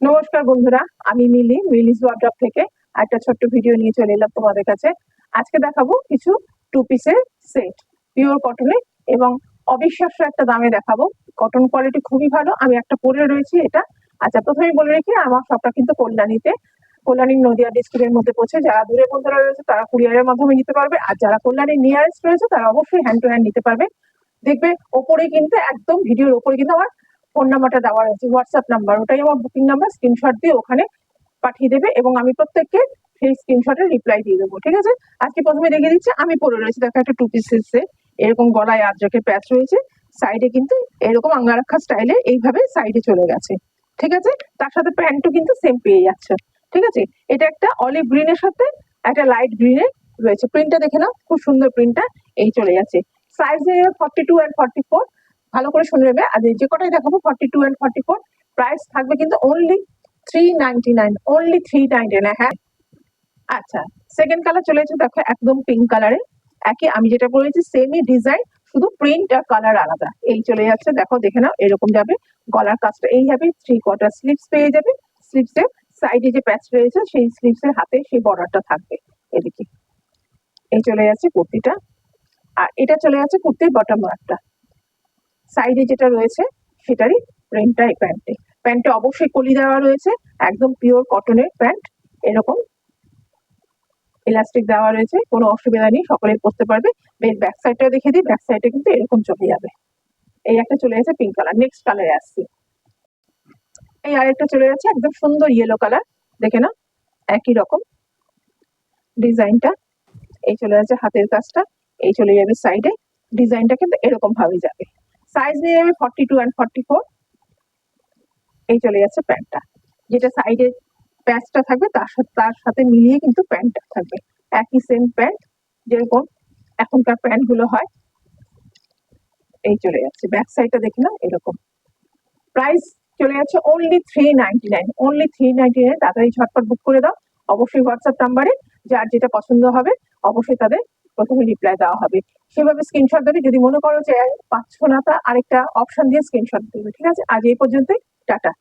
নমস্কার বন্ধুরা, আমি মিলিস ওয়ার্ড্রপ থেকে একটা ছোট্ট ভিডিও নিয়ে চলে এলাম তোমাদের কাছে। আজকে দেখাবো কিছু টু পিসের সেট, পিওর কটনে এবং অবিশ্বাস্য একটা দামে দেখাবো। কটন কোয়ালিটি খুবই ভালো। আমি একটা পরে রয়েছি এটা। আচ্ছা, প্রথমেই বলে রেখি আমার শপটা কিন্তু কল্যাণী নদিয়া ডিস্ট্রিক্টের মধ্যে পড়ছে। যারা দূরে বন্ধুরা রয়েছে তারা কুরিয়ারের মাধ্যমে নিতে পারবে, আর যারা কল্যাণীর নিয়ারেস্ট রয়েছে তারা অবশ্যই হ্যান্ড টু হ্যান্ড নিতে পারবে। দেখবে ওপরে কিন্তু একদম ভিডিওর ওপরে কিন্তু আমার ফোন নাম্বারটা দেওয়া রয়েছে, হোয়াটসঅ্যাপ নাম্বার, ওটাই আমার বুকিং নাম্বার। স্ক্রিনশট দিয়ে ওখানে পাঠিয়ে দেবে এবং আমি প্রত্যেককে সেই স্ক্রিনশটের রিপ্লাই দিয়ে দেবো। ঠিক আছে, আজকে প্রথমে দেখিয়ে দিচ্ছি আমি পরে রয়েছি। দেখো, একটা টু পিসের সেট, এরকম গলায় আজরকের প্যাচ রয়েছে, সাইডে কিন্তু এরকম আঙ্গারাক্ষা স্টাইলে এইভাবে সাইডে চলে গেছে। ঠিক আছে, তার সাথে প্যান্টও কিন্তু সেম পেয়ে যাচ্ছে। ঠিক আছে, এটা একটা অলিভ গ্রিনের সাথে একটা লাইট গ্রিনের রয়েছে। প্রিন্টটা দেখে নাও, খুব সুন্দর প্রিন্টটা। এই চলে যাচ্ছে সাইজ 42 and 44। ভালো করে শুনে নেবে। আর যে কটাই দেখাবো 42 and 44, প্রাইস থাকবে কিন্তু অনলি 399, অনলি 399। হ্যাঁ, আচ্ছা, সেকেন্ড কালার চলে এসেছে। দেখো, একদম পিঙ্ক কালারে, একই আমি যেটা বলেছি সেমই ডিজাইন, শুধু প্রিন্ট আর কালার আলাদা। এই চলে যাচ্ছে, দেখো দেখে নাও, এরকম যাবে। গলার কাজটা এই হবে, 3/4 স্লিভস পেয়ে যাবে। স্লিভসের সাইডে যে প্যাচ রয়েছে সেই স্লিভসের হাতে সেই বর্ডারটা থাকবে। এদিকে এই চলে যাচ্ছে কুর্তিটা, আর এটা চলে যাচ্ছে কুর্তির বটম ওয়ার্কটা। সাইডে যেটা রয়েছে সেটারই প্রিন্টটা এই প্যান্টে। প্যান্টে অবশ্যই কলি দেওয়া রয়েছে, একদম পিওর কটনের প্যান্ট। এরকম ইলাস্টিক দেওয়া রয়েছে, কোনো অসুবিধা নেই, সকলেই পরতে পারবে। বেশ, ব্যাক সাইডটা দেখে দিই। ব্যাক সাইডে কিন্তু এরকম চলে যাবে। এই একটা চলে গেছে পিঙ্ক কালার। নেক্সট কালারে আসছি। এই আরেকটা চলে যাচ্ছে একদম সুন্দর ইয়েলো কালার, দেখে না, একই রকম ডিজাইনটা। এই চলে যাচ্ছে হাতের কাজটা, এই চলে যাবে সাইডে। ডিজাইনটা কিন্তু এরকম ভাবে যাবে। সাইজ নিয়ে যাবে 42 and 44। এই চলে যাচ্ছে প্যান্টটা, যেটা সাইডে প্যাচটা থাকবে তার সাথে মিলিয়ে কিন্তু প্যান্টটা থাকবে। একই সেম প্যান্ট, যেরকম এখনকার প্যান্ট গুলো হয়। এই চলে যাচ্ছে ব্যাক সাইডটা, দেখি না, এরকম। প্রাইস চলে যাচ্ছে অনলি 399, অনলি 399। তাড়াতাড়ি ঝটপট বুক করে দাও। অবশ্যই হোয়াটসঅ্যাপ নাম্বারে যার যেটা পছন্দ হবে অবশ্যই তাদের প্রথমে রিপ্লাই দেওয়া হবে। সেভাবে স্ক্রিনশট দেবে। যদি মনে করো যে পাচ্ছ না, তা আরেকটা অপশন দিয়ে স্ক্রিনশট দেবে। ঠিক আছে, আজ এই পর্যন্তই। টাটা।